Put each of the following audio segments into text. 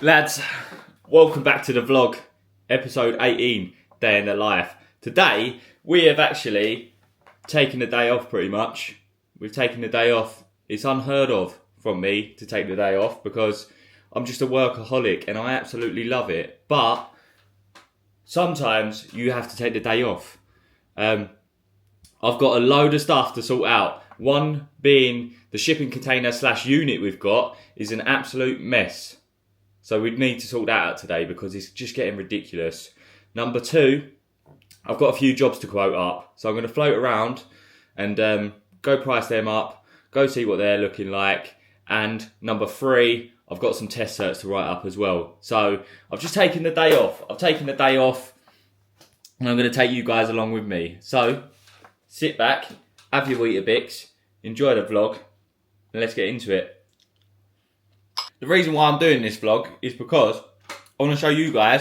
Lads, welcome back to the vlog, episode 18, Day in the Life. Today, we have actually taken the day off pretty much. We've taken the day off. It's unheard of from me to take the day off because I'm just a workaholic and I absolutely love it. But sometimes you have to take the day off. I've got a load of stuff to sort out. One being the shipping container / unit we've got is an absolute mess. So we need to sort that out today because it's just getting ridiculous. Number two, I've got a few jobs to quote up. So I'm going to float around and go price them up, go see what they're looking like. And number three, I've got some test certs to write up as well. So I've just taken the day off. And I'm going to take you guys along with me. So sit back, have your Weetabix, enjoy the vlog, and let's get into it. The reason why I'm doing this vlog is because I want to show you guys,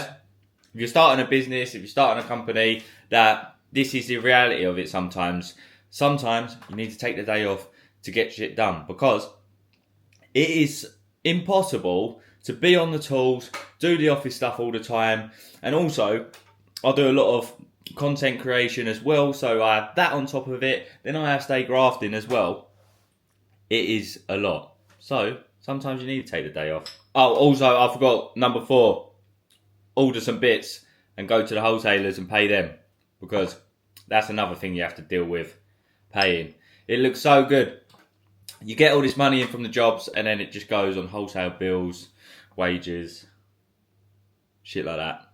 if you're starting a business, if you're starting a company, that this is the reality of it sometimes. Sometimes you need to take the day off to get shit done because it is impossible to be on the tools, do the office stuff all the time, and also I do a lot of content creation as well, so I have that on top of it, then I have stay grafting as well. It is a lot. So sometimes you need to take the day off. Oh, also, I forgot, number 4. Order some bits and go to the wholesalers and pay them. Because that's another thing you have to deal with. Paying. It looks so good. You get all this money in from the jobs and then it just goes on wholesale bills, wages, shit like that.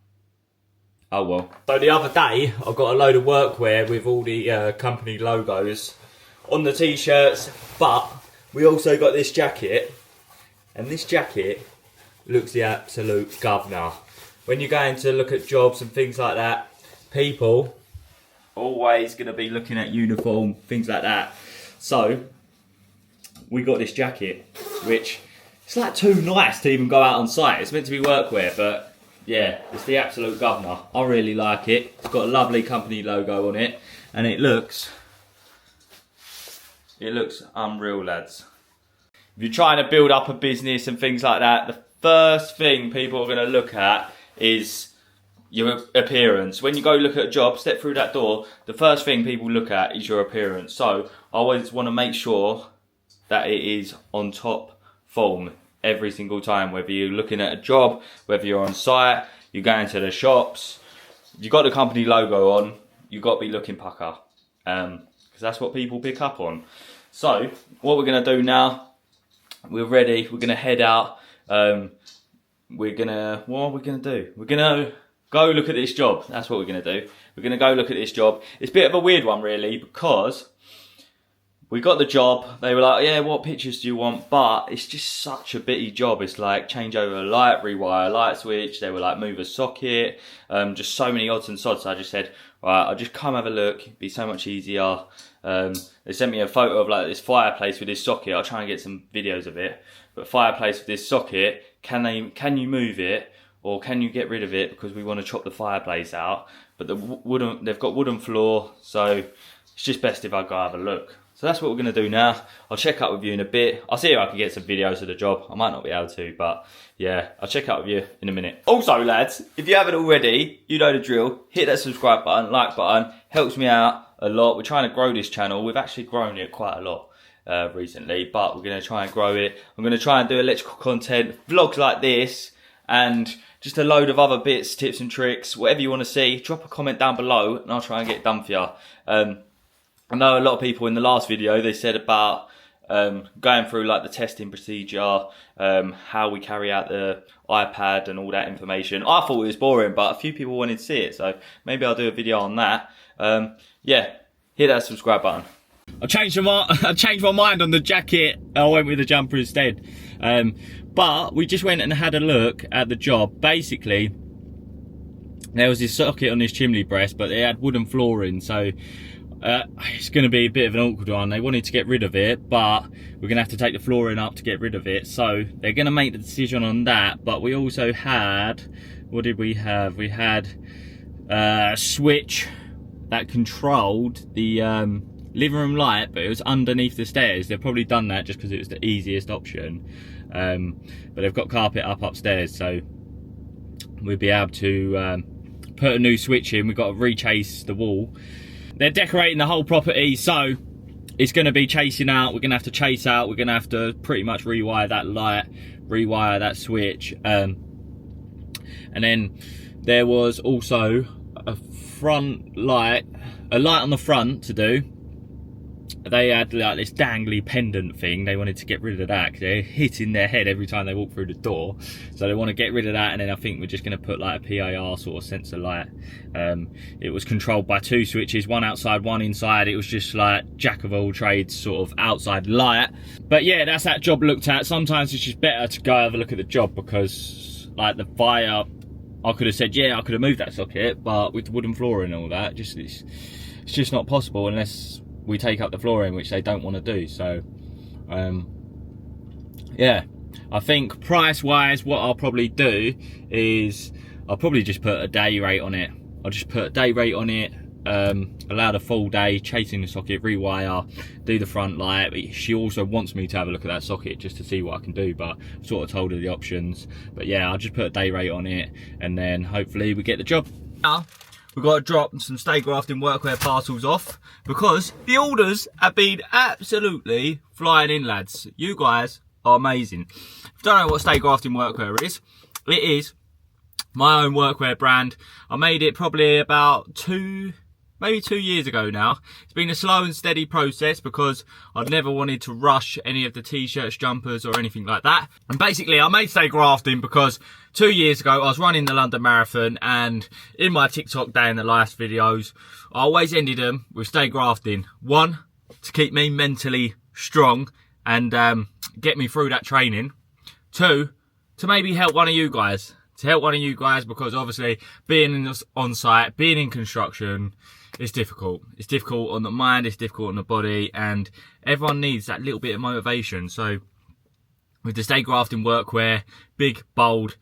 Oh well. So the other day, I got a load of workwear with all the company logos on the t-shirts. But we also got this jacket. And this jacket looks the absolute governor. When you're going to look at jobs and things like that, people always going to be looking at uniform, things like that. So, we got this jacket, which it's like too nice to even go out on site. It's meant to be workwear, but yeah, it's the absolute governor. I really like it. It's got a lovely company logo on it, and it looks unreal, lads. If you're trying to build up a business and things like that, the first thing people are going to look at is your appearance. When you go look at a job, step through that door, the first thing people look at is your appearance. So I always want to make sure that it is on top form every single time. Whether you're looking at a job, whether you're on site, you're going to the shops, you've got the company logo on, you've got to be looking pucker. Because that's what people pick up on. So what we're going to do now, we're ready, we're going to head out, what are we going to do? We're going to go look at this job, that's what we're going to do. We're going to go look at this job. It's a bit of a weird one really, because we got the job, they were like, yeah, what pictures do you want? But it's just such a bitty job. It's like change over a light, rewire a light switch, they were like move a socket, just so many odds and sods. So I just said, right, I'll just come have a look, it'd be so much easier. They sent me a photo of like this fireplace with this socket. I'll try and get some videos of it. But fireplace with this socket, can you move it or can you get rid of it because we want to chop the fireplace out? But they've got wooden floor, so it's just best if I go have a look. So that's what we're going to do now. I'll check up with you in a bit. I'll see if I can get some videos of the job. I might not be able to, but yeah, I'll check up with you in a minute. Also, lads, if you haven't already, you know the drill. Hit that subscribe button, like button. Helps me out a lot. We're trying to grow this channel. We've actually grown it quite a lot recently, but we're going to try and grow it. I'm going to try and do electrical content, vlogs like this, and just a load of other bits, tips and tricks. Whatever you want to see, drop a comment down below, and I'll try and get it done for you. I know a lot of people in the last video, they said about going through like the testing procedure, how we carry out the iPad and all that information. I thought it was boring, but a few people wanted to see it, so maybe I'll do a video on that. Yeah, hit that subscribe button. I changed my mind on the jacket. I went with the jumper instead. But we just went and had a look at the job. Basically, there was this socket on this chimney breast, but they had wooden flooring, so it's going to be a bit of an awkward one. They wanted to get rid of it, but we're going to have to take the flooring up to get rid of it. So they're going to make the decision on that. But we also had, what did we have? We had a switch that controlled the living room light, but it was underneath the stairs. They've probably done that just because it was the easiest option. but they've got carpet up upstairs, so we'll be able to put a new switch in. We've got to re-chase the wall. They're decorating the whole property, so it's going to be chasing out. We're going to have to chase out. We're going to have to pretty much rewire that light, rewire that switch. And then there was also a front light, a light on the front to do. They had like this dangly pendant thing. They wanted to get rid of that because they're hitting their head every time they walk through the door. So they want to get rid of that, and then I think we're just going to put like a PIR sort of sensor light. It was controlled by 2 switches, one outside, one inside. It was just like jack of all trades sort of outside light. But yeah, that's that job looked at. Sometimes it's just better to go have a look at the job, because like the fire, I could have said, yeah, I could have moved that socket, but with the wooden flooring and all that, it's just not possible unless we take up the flooring, which they don't want to do. So yeah, I think price wise what I'll probably do is I'll probably just put a day rate on it. I'll just put a day rate on it, allow the full day, chasing the socket, rewire, do the front light. She also wants me to have a look at that socket just to see what I can do, but I've sort of told her the options. But yeah, I'll just put a day rate on it, and then hopefully we get the job. Now we've got to drop some Stay Grafting Workwear parcels off, because the orders have been absolutely flying in, lads. You guys are amazing. If you don't know what Stay Grafting Workwear is, it is my own workwear brand. I made it probably about maybe 2 years ago now. It's been a slow and steady process because I'd never wanted to rush any of the t-shirts, jumpers or anything like that. And basically I made Stay Grafting because 2 years ago I was running the London Marathon, and in my TikTok Dayinmylife videos I always ended them with Stay Grafting. 1, to keep me mentally strong and get me through that training. 2, to maybe help one of you guys. Because obviously being on site, being in construction, it's difficult. It's difficult on the mind, it's difficult on the body, and everyone needs that little bit of motivation. So with the Stay Grafting Workwear, big, bold,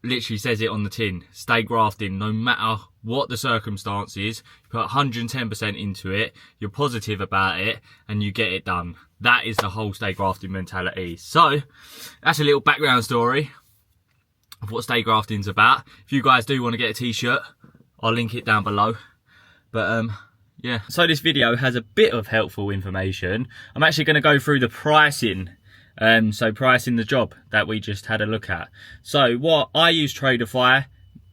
literally says it on the tin, Stay Grafting, no matter what the circumstances, you put 110% into it, you're positive about it, and you get it done. That is the whole Stay Grafting mentality. So that's a little background story of what Stay Grafting's about. If you guys do want to get a t-shirt, I'll link it down below. But yeah, so this video has a bit of helpful information. I'm actually going to go through the pricing. So pricing the job that we just had a look at. So what I use Traderfire,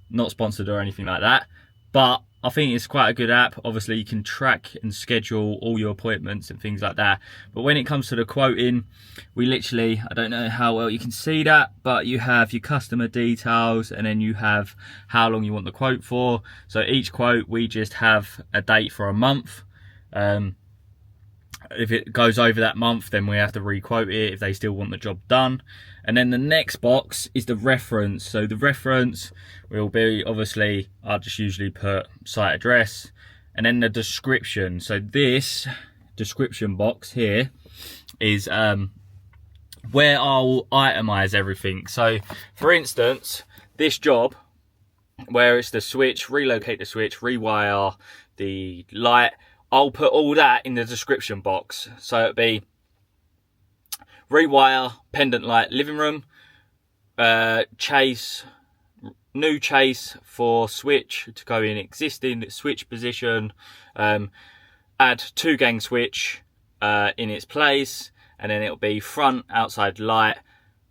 not sponsored or anything like that, but I think it's quite a good app. Obviously you can track and schedule all your appointments and things like that. But when it comes to the quoting, we literally, I don't know how well you can see that, but you have your customer details, and then you have how long you want the quote for. So each quote, we just have a date for a month. If it goes over that month, then we have to re-quote it if they still want the job done. And then the next box is the reference. So the reference will be, obviously, I'll just usually put site address, and then the description. So this description box here is where I'll itemize everything. So for instance, this job where it's the switch, relocate the switch, rewire the light, I'll put all that in the description box. So it'll be rewire, pendant light, living room, chase, new chase for switch to go in existing switch position, add 2-gang switch in its place, and then it'll be front, outside light,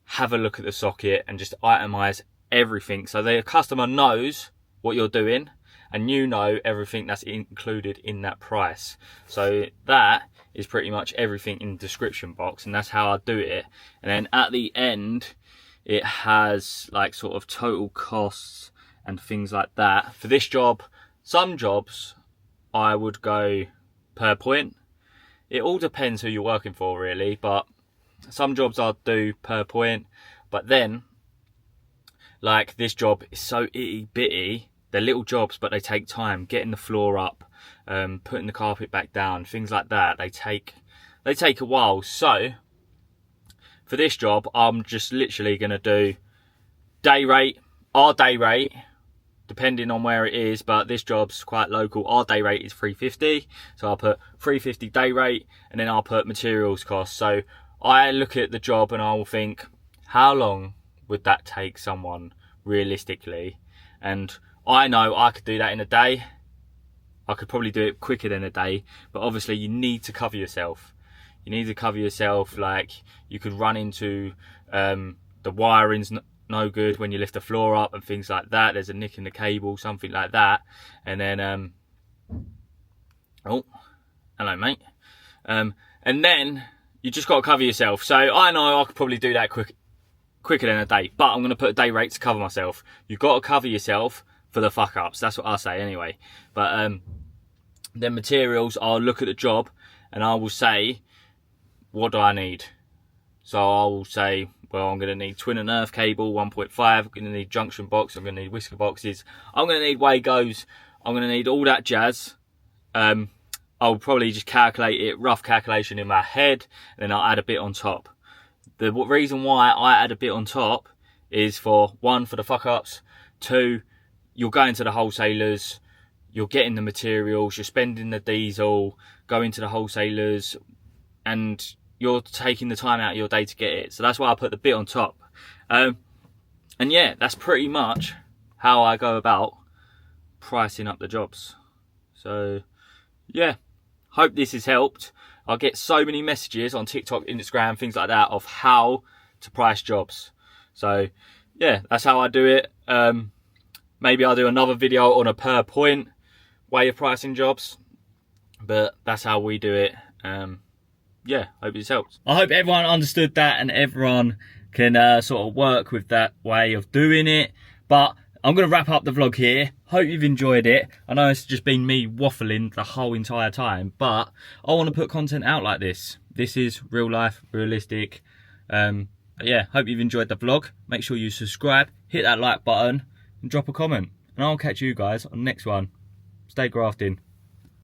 have a look at the socket and just itemize everything so the customer knows what you're doing, and you know everything that's included in that price. So that is pretty much everything in the description box, and that's how I do it. And then at the end, it has like sort of total costs and things like that. For this job, some jobs I would go per point. It all depends who you're working for really, but some jobs I'll do per point. But then, like this job is so itty bitty. They're little jobs, but they take time. Getting the floor up, putting the carpet back down, things like that. They take a while. So for this job, I'm just literally going to do day rate, our day rate, depending on where it is. But this job's quite local. Our day rate is 350. So I'll put 350 day rate, and then I'll put materials cost. So I look at the job and I will think, how long would that take someone realistically? And I know I could do that in a day. I could probably do it quicker than a day, but obviously you need to cover yourself. You need to cover yourself. Like, you could run into the wiring's no good when you lift the floor up and things like that. There's a nick in the cable, something like that. And then, oh, hello mate. And then you just got to cover yourself. So I know I could probably do that quicker than a day, but I'm going to put a day rate to cover myself. You've got to cover yourself for the fuck ups. That's what I say anyway. But then materials, I'll look at the job and I will say, what do I need? So I will say, well, I'm going to need twin and earth cable 1.5. I'm going to need junction box. I'm going to need whisker boxes. I'm going to need Wagos. I'm going to need all that jazz. I'll probably just calculate it, rough calculation in my head, and then I'll add a bit on top. The reason why I add a bit on top is for one, for the fuck ups. Two, you're going to the wholesalers, you're getting the materials, you're spending the diesel, going to the wholesalers, and you're taking the time out of your day to get it. So that's why I put the bit on top. And yeah, that's pretty much how I go about pricing up the jobs. So yeah, hope this has helped. I get so many messages on TikTok, Instagram, things like that, of how to price jobs. So yeah, that's how I do it. Maybe I'll do another video on a per point way of pricing jobs, but that's how we do it. Yeah, hope this helps. I hope everyone understood that and everyone can sort of work with that way of doing it. But I'm going to wrap up the vlog here. Hope you've enjoyed it. I know it's just been me waffling the whole entire time, but I want to put content out like this. This is real life, realistic. But yeah, hope you've enjoyed the vlog. Make sure you subscribe, hit that like button, and drop a comment. And I'll catch you guys on the next one. Stay grafting.